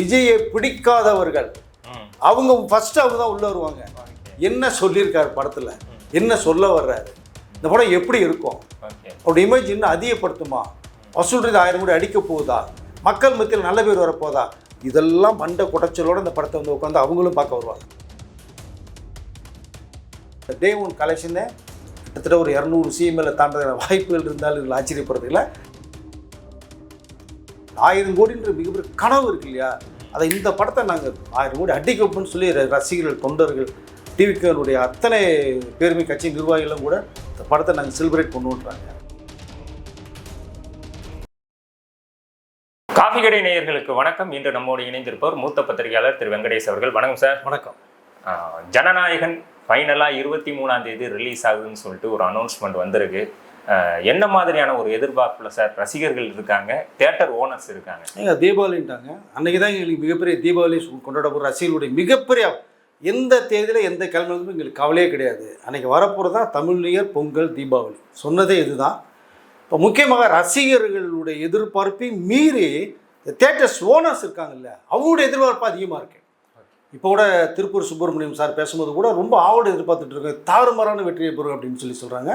விஜயை பிடிக்காதவர்கள் அவங்க ஃபர்ஸ்ட் அவங்க தான் உள்ள வருவாங்க. என்ன சொல்லியிருக்காரு படத்தில், என்ன சொல்ல வர்றாரு, இந்த படம் எப்படி இருக்கும், அவருடைய இமேஜ் இன்னும் அதிகப்படுத்துமா, வசூல் 1000 கோடி அடிக்க போகுதா, மக்கள் மத்தியில் நல்ல பேர் வரப்போதா, இதெல்லாம் மண்டை குடைச்சலோடு இந்த படத்தை வந்து உட்காந்து அவங்களும் பார்க்க வருவாங்க. டே ஒன் கலெக்ஷனே கிட்டத்தட்ட ஒரு 200 CML தாண்டத வாய்ப்புகள் இருந்தாலும் இதில் ஆச்சரியப்படுறது இல்லை. 1000 கோடின்ற மிகப்பெரிய கனவு இருக்கு இல்லையா, அதை இந்த படத்தை நாங்கள் 1000 கோடி அடிக்க வைப்போம்னு சொல்லி ரசிகர்கள், தொண்டர்கள், டிவிக்களுடைய அத்தனை பேருமை கட்சி நிர்வாகிகளும் கூட இந்த படத்தை நாங்கள் செலிப்ரேட் பண்ணுவோன்றாங்க. காஃபி கடை நேயர்களுக்கு வணக்கம். இன்று நம்மோடு இணைந்திருப்பவர் மூத்த பத்திரிகையாளர் திரு வெங்கடேஷ் அவர்கள். வணக்கம் சார். வணக்கம். ஜனநாயகன் ஃபைனலாக 23ஆம் தேதி ரிலீஸ் ஆகுதுன்னு சொல்லிட்டு ஒரு அனௌன்ஸ்மெண்ட் வந்திருக்கு. என்ன மாதிரியான ஒரு எதிர்பார்ப்பில் சார் ரசிகர்கள் இருக்காங்க, தியேட்டர் ஓனர்ஸ் இருக்காங்க? நீங்கள் தீபாவளின்ட்டாங்க, அன்றைக்கி தான் எங்களுக்கு மிகப்பெரிய தீபாவளி கொண்டாடப்படுற ரசிகர்களுடைய மிகப்பெரிய எந்த தேதியில் எந்த கிழமையிலும் எங்களுக்கு கவலையே கிடையாது. அன்றைக்கி வரப்போகிறது தான் தமிழ் நியூ இயர், பொங்கல், தீபாவளி. சொன்னதே இதுதான். இப்போ முக்கியமாக ரசிகர்களுடைய எதிர்பார்ப்பை மீறி தியேட்டர்ஸ் ஓனர்ஸ் இருக்காங்கல்ல, அவங்களுடைய எதிர்பார்ப்பு அதிகமாக இருக்குது. இப்போ கூட திருப்பூர் சுப்பிரமணியம் சார் பேசும்போது கூட ரொம்ப ஆவோடு எதிர்பார்த்துட்டு இருக்காங்க, தாறுமாறான வெற்றியை பெறும் அப்படின்னு சொல்கிறாங்க.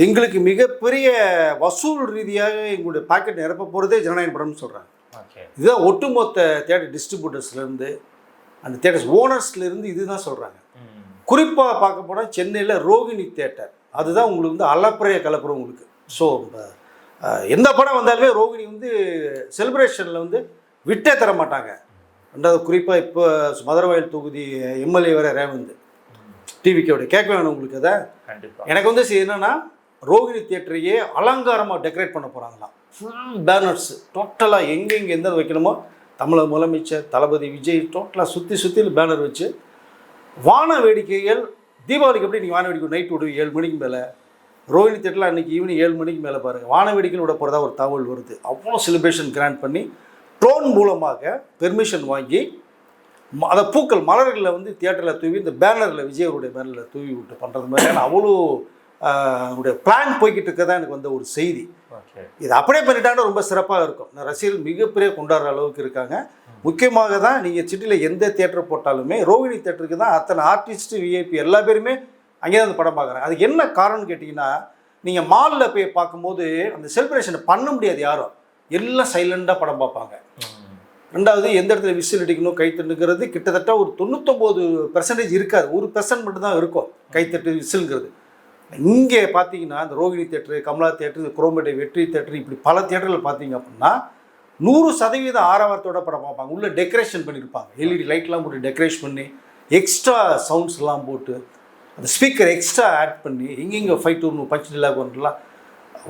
எங்களுக்கு மிகப்பெரிய வசூல் ரீதியாக எங்களுடைய பாக்கெட் நிரப்ப போகிறதே ஜனநாயக படம்னு சொல்கிறாங்க. இதுதான் ஒட்டுமொத்த தியேட்டர் டிஸ்ட்ரிபியூட்டர்ஸ்லேருந்து, அந்த தியேட்டர்ஸ் ஓனர்ஸ்லேருந்து இதுதான் சொல்கிறாங்க. குறிப்பாக பார்க்க போனால் சென்னையில் ரோகிணி தியேட்டர், அதுதான் உங்களுக்கு வந்து அளப்பறைய கலப்புறம் உங்களுக்கு. ஸோ எந்த படம் வந்தாலுமே ரோகிணி வந்து செலிப்ரேஷனில் வந்து விட்டே தர மாட்டாங்க. ரெண்டாவது குறிப்பாக இப்போ மதுரவாயல் தொகுதி எம்எல்ஏ வர ரேவந்த் டிவிக்கோட கேட்க வேணும் உங்களுக்கு. அதை எனக்கு வந்து என்னென்னா, ரோகிணி தியேட்டரையே அலங்காரமாக டெக்கரேட் பண்ண போகிறாங்களாம். ஃபுல் பேனர்ஸ் டோட்டலாக எங்கெங்கே எந்த வைக்கணுமோ, தமிழக முதலமைச்சர் தளபதி விஜய் டோட்டலாக சுற்றி பேனர் வச்சு வான வேடிக்கைகள். தீபாவளிக்கு எப்படி நீங்கள் வான வேடிக்கை நைட் விடுவீங்க 7 மணிக்கு மேலே, ரோகிணி தியேட்டரில் அன்றைக்கி ஈவினிங் 7 மணிக்கு மேலே பாருங்கள் வான வேடிக்கையில் விட போகிறதா ஒரு தகவல் வருது. அவ்வளோ செலிப்ரேஷன் கிராண்ட் பண்ணி ட்ரோன் மூலமாக பெர்மிஷன் வாங்கி அதை பூக்கள் மலர்களில் வந்து தியேட்டரில் தூவி இந்த பேனரில் விஜயருடைய பேனரில் தூவி விட்டு பண்ணுறது மாதிரியான அவ்வளோ அவருடைய பிளான் போய்கிட்டு இருக்கதான் எனக்கு வந்த ஒரு செய்தி. இது அப்படியே பண்ணிட்டாங்கன்னா ரொம்ப சிறப்பாக இருக்கும். ரசிகர்கள் மிகப்பெரிய கொண்டாடுற அளவுக்கு இருக்காங்க. முக்கியமாக தான் நீங்கள் சிட்டியில் எந்த தியேட்டர் போட்டாலுமே ரோகிணி தியேட்டருக்கு தான் அத்தனை ஆர்டிஸ்ட்டு, விஐபி எல்லா பேருமே அங்கே தான் அந்த படம் பார்க்குறாங்க. அதுக்கு என்ன காரணம்னு கேட்டிங்கன்னா, நீங்கள் மாலில் போய் பார்க்கும்போது அந்த செலிப்ரேஷனை பண்ண முடியாது, யாரும் எல்லாம் சைலண்டாக படம் பார்ப்பாங்க. ரெண்டாவது எந்த இடத்துல விசில் அடிக்கணும், கைத்தட்டுங்கிறது கிட்டத்தட்ட ஒரு 99% இருக்காது, 1% மட்டும்தான் இருக்கும் கைத்தட்டு விசில்ங்கிறது. இங்கே பார்த்தீங்கன்னா இந்த ரோகிணி தேட்டரு, கமலா தேட்டரு, குரோம்பேட்டை வெற்றி தேட்டரு, இப்படி பல தேட்டரில் பார்த்தீங்க அப்படின்னா 100% ஆரவாரத்தோட படம் பார்ப்பாங்க. உள்ளே டெக்கரேஷன் பண்ணியிருப்பாங்க, எல்இடி லைட்லாம் போட்டு டெக்கரேஷன் பண்ணி, எக்ஸ்ட்ரா சவுண்ட்ஸ்லாம் போட்டு, அந்த ஸ்பீக்கர் எக்ஸ்ட்ரா ஆட் பண்ணி, எங்கெங்கே ஃபைட் ஒன்று பஞ்ச் டிலாக் ஒன்றுலாம்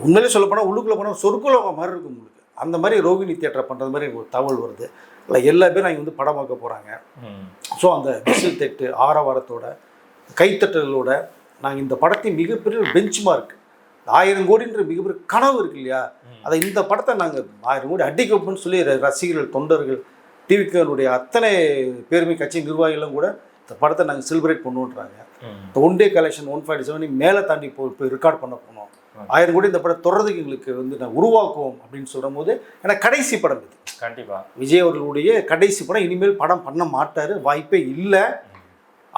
உண்மையிலே சொல்ல போனால் உள்ளுக்குள்ளே போனால் சொர்க்குலோகம் மாதிரி இருக்கும் உங்களுக்கு. அந்த மாதிரி ரோகிணி தியேட்டரை பண்ணுறது மாதிரி ஒரு தகவல் வருது. இல்லை எல்லா பேரும் அங்கே வந்து படம் பார்க்க போகிறாங்க. ஸோ அந்த விசில் தட்டு ஆரவாரத்தோட கைத்தட்டலோட நாங்கள் இந்த படத்தை மிகப்பெரிய ஒரு பெஞ்ச் மார்க் 1000 கோடின்ற மிகப்பெரிய கனவு இருக்கு இல்லையா, அதை இந்த படத்தை நாங்கள் 1000 கோடி அடிக்க வைப்போம்னு சொல்லி ரசிகர்கள், தொண்டர்கள், டிவிக்களுடைய அத்தனை பேருமை கட்சி நிர்வாகிகளும் கூட இந்த படத்தை நாங்கள் செலிப்ரேட் பண்ணுவோன்றாங்க. இந்த ஒன் டே கலெக்ஷன் 147 மேலே தாண்டி போய் ரெக்கார்ட் பண்ண போனோம். 1000 கோடி இந்த படம் தொடர்றதுக்கு எங்களுக்கு வந்து நான் உருவாக்குவோம் அப்படின்னு சொல்லும் போது, ஏன்னா கடைசி படம் இது. கண்டிப்பாக விஜய் அவர்களுடைய கடைசி படம், இனிமேல் படம் பண்ண மாட்டார், வாய்ப்பே இல்லை.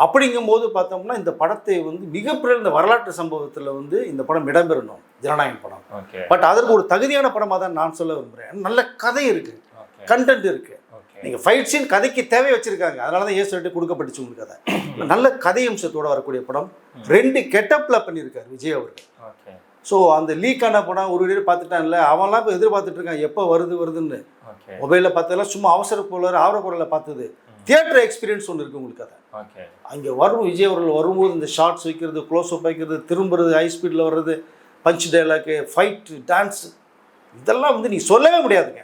அப்படிங்கும்போது பார்த்தோம்னா இந்த படத்தை வந்து மிகப்பெரிய இந்த வரலாற்று சம்பவத்தில் வந்து இந்த படம் இடம்பெறணும், ஜனநாயகன் படம். பட் அதற்கு ஒரு தகுதியான படமாக தான் நான் சொல்ல விரும்புகிறேன். நல்ல கதை இருக்குது, கண்டென்ட் இருக்குது. நீங்கள் ஃபைட் சீன் கதைக்கு தேவை வச்சுருக்காங்க, அதனால தான் சொல்லிட்டு கொடுக்கப்பட்டுச்சு உங்களுக்கு. கதை நல்ல கதை அம்சத்தோடு வரக்கூடிய படம். 2 கெட்டப்பில் பண்ணியிருக்காரு விஜய் அவர்கள். ஸோ அந்த லீக்கான படம் ஒரு வீடியோ பார்த்துட்டான் இல்லை, அவன்லாம் இப்போ எதிர்பார்த்துட்டு இருக்கான் எப்போ வருதுன்னு. மொபைலில் பார்த்ததெல்லாம் சும்மா அவசர பொருள் ஆவரக்குறையில் பார்த்தது. தியேட்டர் எக்ஸ்பீரியன்ஸ் ஒன்று இருக்குது உங்களுக்கு. அதை அங்கே வரும் விஜய் அவர்கள் வரும்போது இந்த ஷார்ட்ஸ் வைக்கிறது, க்ளோஸ் அப் வைக்கிறது, திரும்புறது, ஹை ஸ்பீடில் வர்றது, பஞ்ச் டைலாக்கு, ஃபைட்டு, டான்ஸு, இதெல்லாம் வந்து நீங்கள் சொல்லவே முடியாதுங்க.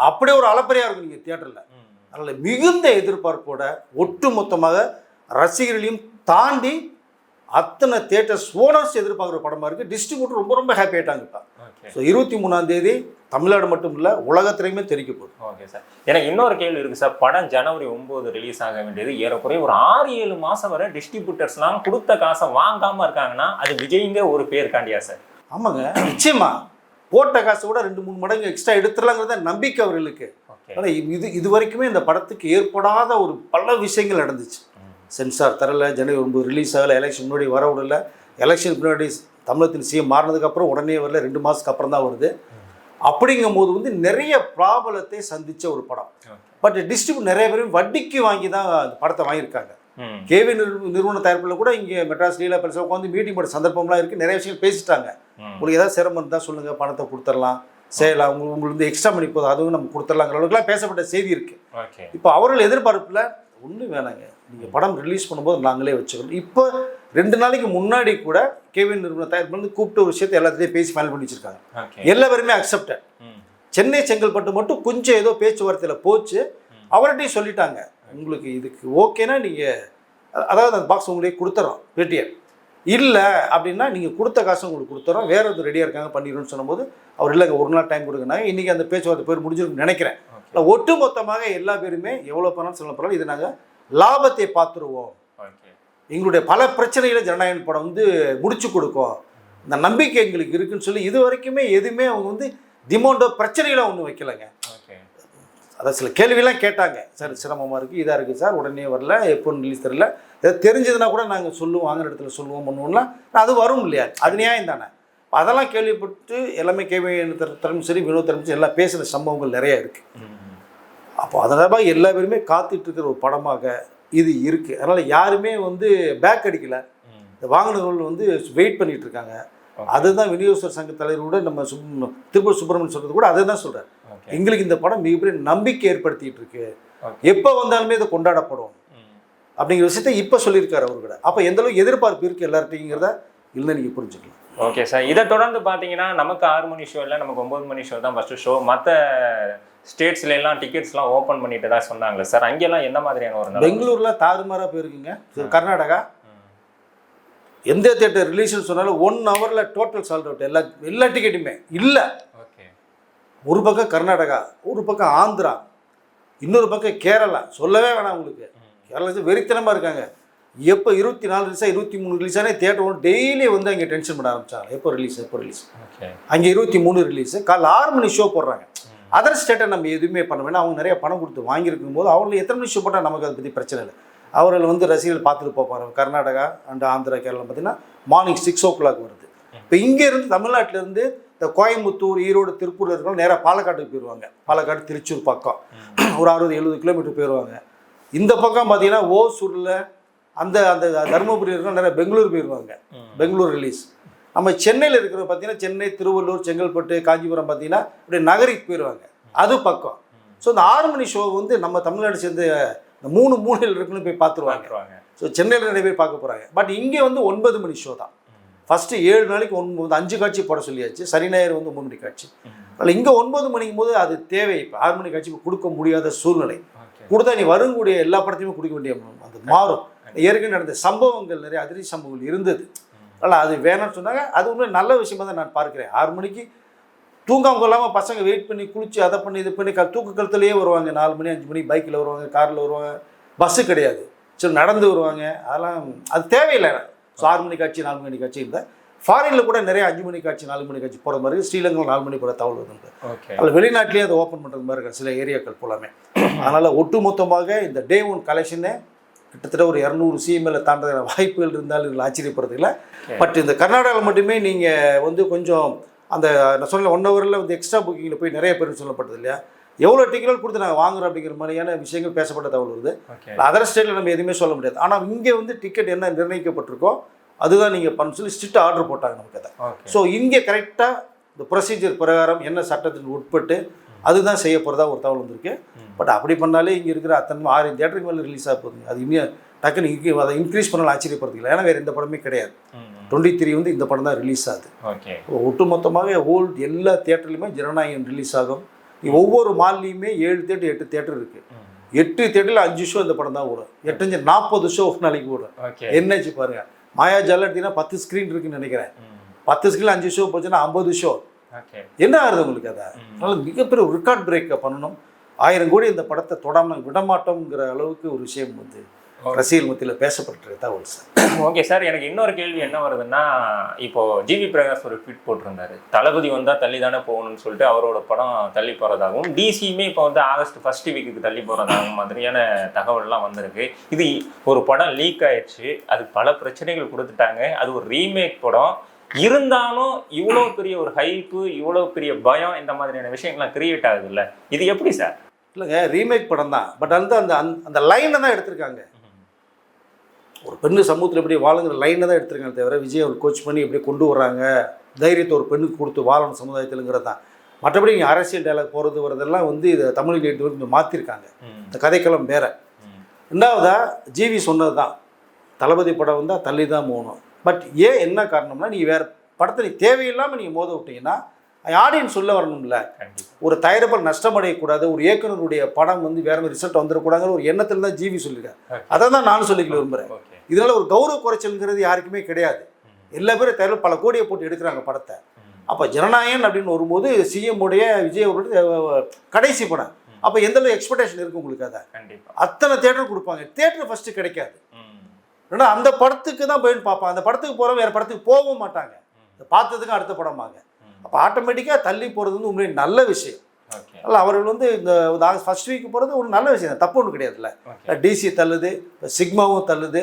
அப்படியே ஒரு அளப்பறையாக இருக்கும் நீங்கள் தியேட்டரில். அதனால் மிகுந்த எதிர்பார்ப்போட ஒட்டு மொத்தமாக ரசிகர்களையும் தாண்டி அத்தனை தியேட்டர்ஸ் ஓனர்ஸ் எதிர்பார்க்குற படமாக இருக்குது. டிஸ்ட்ரிபியூட்டர் ரொம்ப ரொம்ப ஹாப்பி ஆகிட்டாங்க. இப்போ ஸோ 23ஆம் தேதி தமிழ்நாடு மட்டும் இல்லை, உலகத்திலையுமே தெரிவிக்க போகுது. ஓகே சார், எனக்கு இன்னொரு கேள்வி இருக்குது சார். படம் ஜனவரி 9 ரிலீஸ் ஆக வேண்டியது, ஏறக்குறைய ஒரு 6-7 மாதம் வரை டிஸ்ட்ரிபியூட்டர்ஸ்லாம் கொடுத்த காசை வாங்காமல் இருக்காங்கன்னா அது விஜய்ங்க ஒரு பேர் காண்டியா சார்? ஆமாங்க, நிச்சயமா போட்ட காசை விட 2-3 மடங்கு எக்ஸ்ட்ரா எடுத்துடலாங்கிறத நம்பிக்கை அவர்களுக்கு. ஆனால் இது வரைக்குமே இந்த படத்துக்கு ஏற்படாத ஒரு பல விஷயங்கள் நடந்துச்சு. சென்சார் தரல, ஜனவரி 9 ரிலீஸ் ஆகலை, எலெக்ஷன் முன்னாடி வர விடல, எலெக்ஷன் முன்னாடி தமிழகத்தின் சிஎம் மாறினதுக்கப்புறம் உடனே வரல, 2 மாதத்துக்கு அப்புறம் தான் வருது. அப்படிங்கும் போது வந்து நிறைய ப்ராப்ளத்தை சந்தித்த ஒரு படம். பட் டிஸ்ட்ரிபியூட் நிறைய பேரும் வட்டிக்கு வாங்கி தான் அந்த படத்தை வாங்கியிருக்காங்க. கேவி நிறுவன தயாரிப்பில் கூட இங்கே மெட்ராஸ் லீலா பெருசாக உட்காந்து மீட்டிங் போட சந்தர்ப்பம்லாம் இருக்குது. நிறைய விஷயங்கள் பேசிட்டாங்க. உங்களுக்கு ஏதாவது சிரமம் இருந்தால் சொல்லுங்கள், பணத்தை கொடுத்துடலாம், செய்யலாம், உங்களுக்கு வந்து எக்ஸ்ட்ரா மணி போதும், அதுவும் நம்ம கொடுத்துடலாங்கிற அளவுக்குலாம் பேசப்பட்ட செய்தி இருக்குது. இப்போ அவர்கள் எதிர்பார்ப்பில் ஒன்றும் வேணாங்க, நீங்கள் படம் ரிலீஸ் பண்ணும்போது நாங்களே வச்சுக்கணும். இப்போ 2 நாளைக்கு முன்னாடி கூட கேவி நிறுவன தயாரிப்பு வந்து கூப்பிட்டு ஒரு விஷயத்தை எல்லாத்தையும் பேசி ஃபைனல் பண்ணி வச்சிருக்காங்க. எல்லாருமே அக்செப்டட். சென்னை செங்கல்பட்டு மட்டும் கொஞ்சம் ஏதோ பேச்சுவார்த்தையில் போச்சு. அவர்கிட்டையும் சொல்லிட்டாங்க, உங்களுக்கு இதுக்கு ஓகேனா நீங்கள் அதாவது அந்த பாக்ஸ் உங்களுக்கு கொடுத்துறோம் பேடிஎம், இல்லை அப்படின்னா நீங்கள் கொடுத்த காசு உங்களுக்கு கொடுத்துறோம், வேறு எதுவும் ரெடியாக இருக்காங்க பண்ணிடணும்னு சொன்னபோது அவர் இல்லைங்க 1 நாள் டைம் கொடுங்கனாங்க. இன்றைக்கி அந்த பேச்சுவார்த்தை பேர் முடிஞ்சிருக்குன்னு நினைக்கிறேன். ஒட்டு மொத்தமாக எல்லா பேருமே எவ்வளோ பணம் சொல்ல போகிறாலும் இது நாங்கள் லாபத்தை பார்த்துருவோம், எங்களுடைய பல பிரச்சனைகளை ஜனநாயக படம் வந்து முடிச்சு கொடுக்கும், இந்த நம்பிக்கை எங்களுக்கு இருக்குன்னு சொல்லி இது வரைக்குமே எதுவுமே அவங்க வந்து டிமாண்டோ பிரச்சனைகளை ஒன்றும் வைக்கலைங்க. அதான் சில கேள்வியெல்லாம் கேட்டாங்க, சார் சிரமமாக இருக்குது, இதாக இருக்குது சார், உடனே வரல, எப்போ ரிலீஸ் தெரியல, ஏதாவது தெரிஞ்சதுன்னா கூட நாங்கள் சொல்லுவோம், வாங்குற இடத்துல சொல்லுவோம், பண்ணுவோம்லாம், அது வரும் இல்லையா, அது நியாயம் தானே. அதெல்லாம் கேள்விப்பட்டு எல்லாமே கேள்வி தரமும் சரி, வினோத் தரமும் சரி, எல்லாம் பேசுகிற சம்பவங்கள் நிறையா இருக்குது. அப்போ அதனால எல்லா பேருமே காத்துட்ருக்கிற ஒரு படமாக இது இருக்குது. அதனால் யாருமே வந்து பேக் அடிக்கலை, இந்த வாங்கினவர்கள் வந்து வெயிட் பண்ணிகிட்டு இருக்காங்க. அதுதான் விநியோகஸ்தர் சங்க தலைவர் கூட நம்ம திருப்பூர் சுப்பிரமணியன் சொல்கிறது கூட அதை தான் சொல்கிறார். எங்களுக்கு இந்த படம் மிகப்பெரிய நம்பிக்கை ஏற்படுத்திட்டு இருக்கு, எப்போ வந்தாலுமே இதை கொண்டாடப்படும் அப்படிங்கிற விஷயத்த இப்போ சொல்லியிருக்காரு அவரு கூட. அப்போ எந்த அளவுக்கு எதிர்பார்ப்பு இருக்குது எல்லார்ட்டைங்கிறத இல்லை நீங்கள் புரிஞ்சுக்கலாம். ஓகே சார், இதை தொடர்ந்து பார்த்தீங்கன்னா நமக்கு 6 மணி ஷோ இல்லை, நமக்கு 9 மணி ஷோ தான் ஃபஸ்ட்டு ஷோ. மற்ற ஸ்டேட்ஸ்ல எல்லாம் டிக்கெட்ஸ்லாம் ஓப்பன் பண்ணிட்டு தான் சொன்னாங்களே சார், அங்கெல்லாம் என்ன மாதிரியான ஒரு பெங்களூரில் தாறுமாறாக போயிருக்குங்க. கர்நாடகா எந்த தியேட்டர் ரிலீஸ்னு சொன்னாலும் 1 ஹவரில் டோட்டல் சால்ட் அவுட், எல்லா டிக்கெட்டுமே இல்லை. ஒரு பக்கம் கர்நாடகா, ஒரு பக்கம் ஆந்திரா, இன்னொரு பக்கம் கேரளா, சொல்லவே வேணாம் உங்களுக்கு. கேரளா வெறித்தனமாக இருக்காங்க. எப்போ 24 ரிலீஸாக 23 ரிலீஸானே தியேட்டர் டெய்லி வந்து அங்கே டென்ஷன் பண்ண ஆரம்பிச்சாங்க, எப்போ ரிலீஸ். அங்கே 23 ரிலீஸு, காலைல 6 மணி ஷோ போடுறாங்க. அதர் ஸ்டேட்டை நம்ம எதுவுமே பண்ண வேணாம், அவங்க நிறைய பணம் கொடுத்து வாங்கியிருக்கும் போது அவங்களுக்கு எத்தனை மணி ஷோ போட்டால் நமக்கு அதை பற்றி பிரச்சனை இல்லை. அவர்கள் வந்து ரசிகர்கள் பார்த்துட்டு போப்பாங்க. கர்நாடகா அண்ட் ஆந்திரா, கேரளா பார்த்தீங்கன்னா மார்னிங் 6 o'clock வருது. இப்போ இங்கேருந்து தமிழ்நாட்டிலேருந்து இந்த கோயம்புத்தூர், ஈரோடு, திருப்பூர் இருக்கிறவங்க நேராக பாலக்காட்டுக்கு போயிடுவாங்க. பாலக்காடு, திருச்சூர் பக்கம் ஒரு 60-70 கிலோமீட்டர் போயிடுவாங்க. இந்த பக்கம் பார்த்தீங்கன்னா ஓசூரில் அந்த அந்த தருமபுரி இருக்கிற நிறைய பெங்களூர் போயிடுவாங்க, பெங்களூர் ரிலீஸ். நம்ம சென்னையில் இருக்கிற பார்த்தீங்கன்னா சென்னை, திருவள்ளூர், செங்கல்பட்டு, காஞ்சிபுரம் பார்த்தீங்கன்னா இப்படி நகரிக்கு போயிடுவாங்க, அது பக்கம். ஸோ இந்த 6 மணி ஷோ வந்து நம்ம தமிழ்நாடு சேர்ந்து இந்த 3 மூலையில் இருக்குன்னு போய் பார்த்துருவாங்க. ஸோ சென்னையில் நிறைய பேர் பார்க்க போகிறாங்க. பட் இங்கே வந்து 9 மணி ஷோ தான். ஃபஸ்ட்டு 7 நாளைக்கு 5 காட்சி போட சொல்லியாச்சு, சனி ஞாயிறு வந்து 9 மணி காட்சி. அதனால் இங்கே 9 மணிக்கும் போது அது தேவை. இப்போ 6 மணி காட்சி கொடுக்க முடியாத சூழ்நிலை. கொடுத்தா நீ வரக்கூடிய எல்லா படத்தையுமே கொடுக்க வேண்டிய அது மாறும். ஏற்கனவே நடந்த சம்பவங்கள் நிறைய அதிர்ச்சி சம்பவங்கள் இருந்தது. அதனால் அது வேணாம்னு சொன்னாங்க. அது உண்மை நல்ல விஷயமாக தான் நான் பார்க்குறேன். 6 மணிக்கு தூங்காமல் கொள்ளாமல் பசங்க வெயிட் பண்ணி குளிச்சு அதை பண்ணி இது பண்ணி தூக்க கழுத்துலேயே வருவாங்க. 4 மணி 5 மணி பைக்கில் வருவாங்க, காரில் வருவாங்க, பஸ்ஸு கிடையாது, சரி நடந்து வருவாங்க. அதெல்லாம் அது தேவையில்லை. ஸோ 6 மணி காட்சி 4 மணி காட்சி இருந்தால் ஃபாரினில் கூட நிறைய 5 மணி காட்சி 4 மணி காட்சி போகிற மாதிரி, ஸ்ரீலங்காவில் 4 மணி போகிற தகவல் வருது. அதில் வெளிநாட்டிலேயே அதை ஓப்பன் பண்ணுறது மாதிரி இருக்காது சில ஏரியாக்கள் போலாமே. அதனால் ஒட்டு மொத்தமாக இந்த டே 1 கலெக்ஷனே கிட்டத்தட்ட ஒரு 200 CML தாண்டுற வாய்ப்புகள் இருந்தாலும் இதில் ஆச்சரியப்படுறது இல்லை. பட் இந்த கர்நாடகாவில் மட்டுமே நீங்கள் வந்து கொஞ்சம் அந்த நான் சொன்ன 1 ஹவரில் வந்து எக்ஸ்ட்ரா புக்கிங்கில் போய் நிறைய பேர் சொல்லப்பட்டது இல்லையா, எவ்வளோ டிக்கெட் கொடுத்து நாங்கள் வாங்குறோம் அப்படிங்கிற மாதிரியான விஷயங்கள் பேசப்பட்ட தகவல் வருது. அதர் ஸ்டேட்டில் நம்ம எதுவுமே சொல்ல முடியாது. ஆனால் இங்கே வந்து டிக்கெட் என்ன நிர்ணயிக்கப்பட்டிருக்கோ அதுதான் நீங்கள் பண்ண சொல்லி ஸ்ட்ரிக்ட் ஆர்டர் போட்டாங்க நமக்கு அதை. ஸோ இங்கே கரெக்டாக இந்த ப்ரொசீஜர் பிரகாரம் என்ன சட்டத்தின் உட்பட்டு அதுதான் செய்ய போகிறதா ஒரு தகவல் வந்திருக்கு. பட் அப்படி பண்ணாலே இங்கே இருக்கிற அத்தனை 6 தியேட்டருக்கு மேலே ரிலீஸ் ஆக போகுதுங்க. அது இன்னும் டக்குன்னு அதை இன்க்ரீஸ் பண்ணாலும் ஆச்சரியப்படுறதுல, ஏன்னா வேறு எந்த படமே கிடையாது. 23 வந்து இந்த படம் தான் ரிலீஸ் ஆகுது. ஒட்டு மொத்தமாக ஹோல்ட் எல்லா தியேட்டர்லையுமே ஜனநாயகம் ரிலீஸ் ஆகும். ஒவ்வொரு மால்லையுமே 7 தியேட்டர் 8 தியேட்டர் இருக்குது. 8 தியேட்டரில் 5 ஷோ இந்த படம் தான் ஓடும். 8 40 ஷோ ஒரு நாளைக்கு ஓடும். என்னச்சு பாருங்க, மாயாஜால எடுத்தீங்கன்னா 10 ஸ்க்ரீன் இருக்குன்னு நினைக்கிறேன். 10 ஸ்க்ரீன் 5 ஷோ போச்சுன்னா 50 ஷோ. என்ன ஆகுது உங்களுக்கு? அதை அதனால் மிகப்பெரிய ரெக்கார்ட் பிரேக்கை பண்ணணும். 1000 கோடி இந்த படத்தை தொடாமல் விடமாட்டோங்கிற அளவுக்கு ஒரு விஷயம் வந்து ரசிகர்கள் மத்தியில் பேசப்பட்டிருக்க தகவல் சார். ஓகே சார், எனக்கு இன்னொரு கேள்வி என்ன வருதுன்னா, இப்போ ஜிவி பிரகாஷ் ஒரு ட்வீட் போட்டிருந்தாரு, தளபதி வந்தால் தள்ளி தானே போகணும்னு சொல்லிட்டு அவரோட படம் தள்ளி போகிறதாகவும், டிசியுமே இப்போ வந்து ஆகஸ்ட் ஃபர்ஸ்ட் வீக்குக்கு தள்ளி போகிறதாகவும் மாதிரியான தகவல்லாம் வந்திருக்கு. இது ஒரு படம் லீக் ஆயிடுச்சு, அது பல பிரச்சனைகள் கொடுத்துட்டாங்க, அது ஒரு ரீமேக் படம். இருந்தாலும் இவ்வளோ பெரிய ஒரு ஹைப்பு, இவ்வளோ பெரிய பயம், இந்த மாதிரியான விஷயங்கள்லாம் கிரியேட் ஆகுது இல்லை, இது எப்படி சார்? இல்லைங்க, ரீமேக் படம் தான், பட் அந்த அந்த அந்த லைனை தான் எடுத்திருக்காங்க. ஒரு பெண்ணு சமூகத்தில் எப்படி வாழுங்கிற லைனை தான் எடுத்திருக்காங்க தவிர விஜய் அவர் கோச் பண்ணி எப்படி கொண்டு வர்றாங்க, தைரியத்தை ஒரு பெண்ணுக்கு கொடுத்து வாழணும் சமுதாயத்தில்ங்கிறது தான். மற்றபடி இங்கே அரசியல் டைலாக் போகிறது வரதெல்லாம் வந்து இதை தமிழில் எடுத்து கொஞ்சம் மாற்றிருக்காங்க. இந்த கதைக்களம் வேற. ரெண்டாவதா ஜிவி சொன்னது தான், தளபதி படம் வந்தால் தள்ளி தான் போகணும். பட் ஏன் என்ன காரணம்னா, நீங்கள் வேறு படத்தை நீ தேவையில்லாமல் நீங்கள் மோத விட்டீங்கன்னா ஆடியன்ஸ் சொல்ல வரணும்ல. ஒரு தயாரிப்பாளர் நஷ்டமடையக்கூடாது, ஒரு இயக்குனருடைய படம் வந்து வேற மாதிரி ரிசல்ட் வந்துடக்கூடாங்கிற ஒரு எண்ணத்தில் தான் ஜிவி சொல்லியிருக்காரு. அதை தான் நானும் சொல்லிக்க விரும்புகிறேன். இதனால ஒரு கௌரவ குறைச்சல்ங்கிறது யாருக்குமே கிடையாது. எல்லா பேரும் தயாரிப்பு பல கோடியை போட்டு எடுக்கிறாங்க படத்தை. அப்போ ஜனநாயகன் அப்படின்னு வரும்போது சிஎம் உடைய விஜய் அவர்களுடைய கடைசி படம். அப்போ எந்த எக்ஸ்பெக்டேஷன் இருக்குது உங்களுக்கு? அதை அத்தனை தேட்டர் கொடுப்பாங்க, தேட்டர் ஃபஸ்ட்டு கிடைக்காது. ஏன்னா அந்த படத்துக்கு தான் போயின்னு பார்ப்பாங்க. அந்த படத்துக்கு போகிறவங்க வேறு படத்துக்கு போகவும் மாட்டாங்க, பார்த்ததுக்கு அடுத்த படமாங்க. அப்போ ஆட்டோமேட்டிக்காக தள்ளி போகிறது வந்து உண்மையை நல்ல விஷயம். அல்ல அவர்கள் வந்து இந்த ஆகஸ்ட் ஃபர்ஸ்ட் வீக் போகிறது ஒரு நல்ல விஷயம் தான், தப்பு ஒன்றும் கிடையாதுல்ல. டிசி தள்ளுது, சிக்மாவும் தள்ளுது.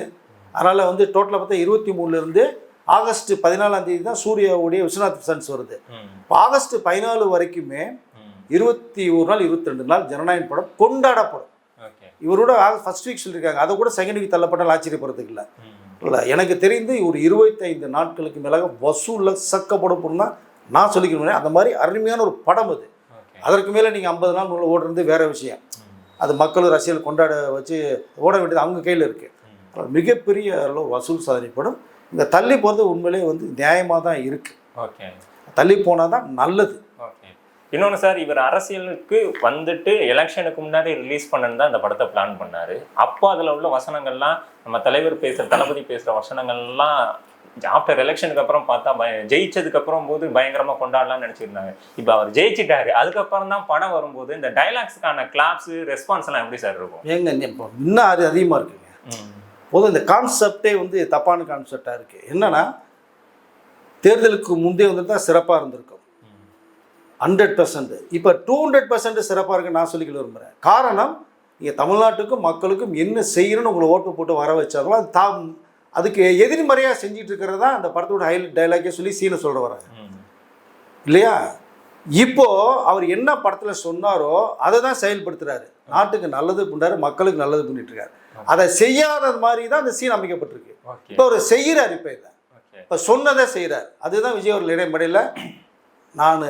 அதனால் வந்து டோட்டலாக பார்த்தா 23 ஆகஸ்ட் 14 தான் சூர்யாவுடைய விஸ்வநாத் சன்ஸ் வருது. இப்போ ஆகஸ்ட் 14 வரைக்குமே 21 நாள் 22 நாள் ஜனநாயக படம் கொண்டாடப்படும். இவரோட ஆகஸ்ட் ஃபர்ஸ்ட் வீக் சொல்லியிருக்காங்க, அதை கூட செகண்ட் வீக் தள்ளப்பட்டால் ஆச்சரியப்படுறதுக்கு இல்லை. இல்லை, எனக்கு தெரிந்து ஒரு 25 நாட்களுக்கு மேலாக வசூலில் சக்கப்படணும்னா நான் சொல்லிக்கணும். அந்த மாதிரி அருமையான ஒரு படம் அது. அதற்கு மேலே நீங்கள் 50 நாள் முன்னாடி ஓடுறது வேறு விஷயம். அது மக்களும் ரசிகர்கள் கொண்டாட வச்சு ஓட வேண்டியது அவங்க கையில் இருக்குது. மிகப்பெரிய அளவு வசூல் சாதனை படம். இந்த தள்ளி போகிறது உண்மையிலே வந்து நியாயமாக தான் இருக்குது. தள்ளி போனால் தான் நல்லது. இன்னொன்று சார், இவர் அரசியலுக்கு வந்துட்டு எலெக்ஷனுக்கு முன்னாடி ரிலீஸ் பண்ணன்னு தான் இந்த படத்தை பிளான் பண்ணார். அப்போ அதில் உள்ள வசனங்கள்லாம், நம்ம தலைவர் பேசுகிற, தளபதி பேசுகிற வசனங்கள்லாம் ஆஃப்டர் எலெக்ஷனுக்கு அப்புறம் பார்த்தா ஜெயிச்சதுக்கு அப்புறம் போது பயங்கரமாக கொண்டாடலாம்னு நினச்சிருந்தாங்க. இப்போ அவர் ஜெயிச்சிட்டாரு, அதுக்கப்புறம் தான் படம் வரும்போது இந்த டைலாக்ஸுக்கான கிளாப்ஸு ரெஸ்பான்ஸ் எல்லாம் எப்படி சார் இருக்கும்? ஏங்க இப்போ இன்னும் அது அதிகமாக இருக்குங்க. போதும், இந்த கான்செப்டே வந்து தப்பான கான்செப்டாக இருக்குது. என்னன்னா, தேர்தலுக்கு முந்தைய வந்துட்டு தான் சிறப்பாக இருந்திருக்கும் 100%. இப்போ 200% சிறப்பாக இருக்குன்னு நான் சொல்லிக்க விரும்புகிறேன். காரணம், நீங்கள் தமிழ்நாட்டுக்கும் மக்களுக்கும் என்ன செய்யணும்னு உங்களை ஓட்டு போட்டு வர வச்சாங்களோ அது அதுக்கு எதிர்மறையாக செஞ்சிட்டு இருக்கிறது தான் அந்த படத்தோட ஹைலைட் டைலாக்கே சொல்லி சீனை சொல்ல வராங்க இல்லையா? இப்போது அவர் என்ன படத்தில் சொன்னாரோ அதை தான் செயல்படுத்துகிறாரு. நாட்டுக்கு நல்லது பண்ணுறாரு, மக்களுக்கு நல்லது பண்ணிட்டுருக்காரு. அதை செய்யாத மாதிரி தான் அந்த சீன் அமைக்கப்பட்டிருக்கு. இப்போ அவர் செய்கிறார், இப்போ சொன்னதை செய்கிறார். அதுதான் விஜய் அவர்கள் இடைமடையில் நான்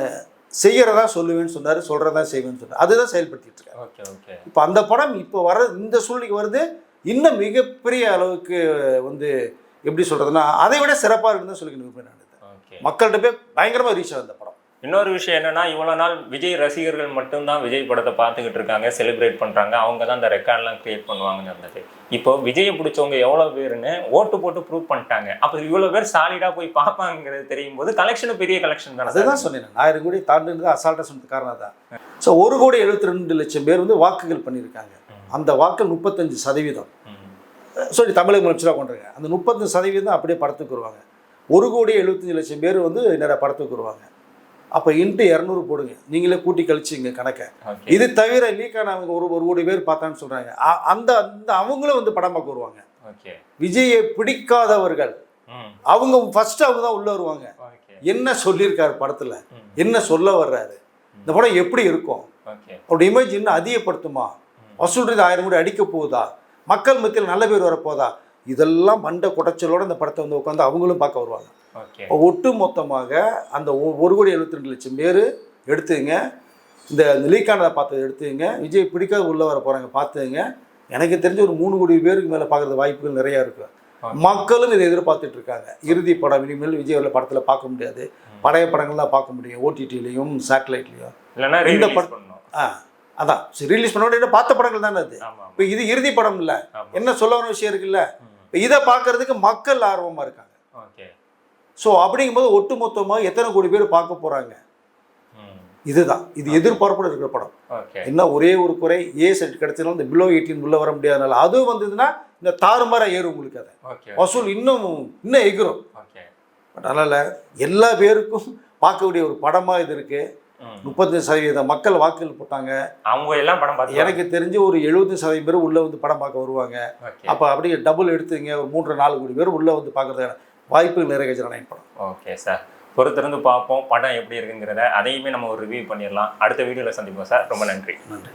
செய்கிறதா சொல்லுவேன்னு சொன்னார், சொல்கிறதா செய்வேன்னு சொன்னார். அதுதான் செயல்படுத்திட்டு இருக்காரு. இப்போ அந்த படம் இப்போ வர இந்த சூழ்நிலைக்கு வருது, இன்னும் மிகப்பெரிய அளவுக்கு வந்து எப்படி சொல்கிறதுனா அதை விட சிறப்பாக இருக்குன்னு சொல்லிக்கணும். நான் மக்கள்கிட்ட போய் பயங்கரமாக ரீச் ஆகுது அந்த படம். இன்னொரு விஷயம் என்னன்னா, இவ்வளோ நாள் விஜய் ரசிகர்கள் மட்டும்தான் விஜய் படத்தை பார்த்துக்கிட்டு இருக்காங்க, செலிப்ரேட் பண்ணுறாங்க, அவங்க தான் அந்த ரெக்கார்ட்லாம் கிரியேட் பண்ணுவாங்கன்னு இருந்தது. இப்போ விஜயை பிடிச்சவங்க எவ்வளோ பேருன்னு ஓட்டு போட்டு ப்ரூவ் பண்ணிட்டாங்க. அப்போ இவ்வளோ பேர் சாலிடாக போய் பார்ப்பாங்கிறது தெரியும் போது கலெக்ஷனும் பெரிய கலெக்ஷன் தான். அதுதான் சொன்னேன், 1000 கோடி தாண்டுன்னு அசால்ட்டாக சொன்னது காரணம் தான். ஸோ 1,72,00,000 பேர் வந்து வாக்குகள் பண்ணியிருக்காங்க. அந்த வாக்கள் 35%. சொல்லி தமிழக முதலமைச்சராக கொண்டுருங்க. அந்த 35% அப்படியே படத்துக்கு வருவாங்க. 1,75,00,000 பேர் வந்து நிறைய படத்துக்கு வருவாங்க. அப்போ இன்ட்டு 200 போடுங்க, நீங்களே கூட்டி கழிச்சிங்க கணக்கை. இது தவிர லீக்கான அவங்க ஒரு கோடி பேர் பார்த்தான்னு சொல்கிறாங்க. அந்த அந்த அவங்களும் வந்து படம் பார்க்க வருவாங்க. விஜயை பிடிக்காதவர்கள் அவங்க ஃபர்ஸ்ட் அவங்க தான் உள்ளே வருவாங்க. என்ன சொல்லியிருக்காரு படத்தில், என்ன சொல்ல வர்றாரு, இந்த படம் எப்படி இருக்கும், அவருடைய இமேஜ் இன்னும் அதிகப்படுத்துமா, வசூல் 1000 கோடி அடிக்க போகுதா, மக்கள் மத்தியில் நல்ல பேர் வரப்போதா, இதெல்லாம் மண்டை குடைச்சலோடு இந்த படத்தை வந்து உட்காந்து அவங்களும் பார்க்க வருவாங்க. ஒட்டு மொத்தமாக அந்த 1,72,00,000 பேர் எடுத்துங்க, இந்த லீக்கானதை பார்த்தது எடுத்துங்க, விஜய் பிடிக்காத உள்ளே வர போகிறாங்க பார்த்துங்க. எனக்கு தெரிஞ்ச ஒரு 3 கோடி பேருக்கு மேலே பார்க்குறது வாய்ப்புகள் நிறையா இருக்குது. மக்களும் இதை எதிர்பார்த்துட்டு இருக்காங்க. இறுதி படம் இனிமேல் விஜய் உள்ள படத்தில் பார்க்க முடியாது, பழைய படங்கள் தான் பார்க்க முடியும், ஓடிடிலையும் சேட்டலைட்லையும். இல்லைன்னா இந்த படம் அதான் ரிலீஸ் பண்ண வேண்டிய பார்த்த படங்கள் தானே அது. இப்போ இது இறுதி படம் இல்லை, என்ன சொல்ல வர விஷயம் இருக்குல்ல. இப்போ இதை பார்க்கறதுக்கு மக்கள் ஆர்வமாக இருக்காங்க. ஸோ அப்படிங்கும்போது ஒட்டு மொத்தமாக எத்தனை கோடி பேர் பார்க்க போகிறாங்க? இதுதான் இது எதிர்பார்ப்போடு இருக்கிற படம். ஓகே. என்ன ஒரே ஒரு குறை, ஏ செட் கிடைச்சதுனால இந்த பிலோ 18 உள்ள வர முடியாதனால, அதுவும் வந்ததுன்னா இந்த தாறுமாறா ஏறும் உங்களுக்கு. அதை ஓகே. வசூல் இன்னும் எகிரும். ஓகே. பட் அதனால் எல்லா பேருக்கும் பார்க்கக்கூடிய ஒரு படமாக இது இருக்குது. 35% மக்கள் வாக்குகள் போட்டாங்க. அவங்க எல்லாம் படம் பார்த்து எனக்கு தெரிஞ்சு ஒரு 70% பேர் உள்ளே வந்து படம் பார்க்க வருவாங்க. ஓகே. அப்போ அப்படியே டபுள் எடுத்துங்க, ஒரு 3-4 கோடி பேர் உள்ளே வந்து பார்க்குறதுக்கான வாய்ப்பு நிறைய கஜானாயன் படம். ஓகே சார், பொறுத்திருந்து பார்ப்போம் படம் எப்படி இருக்குங்கிறத. அதையுமே நம்ம ஒரு ரிவ்யூ பண்ணிடலாம். அடுத்த வீடியோவில் சந்திப்போம் சார். ரொம்ப நன்றி. நன்றி.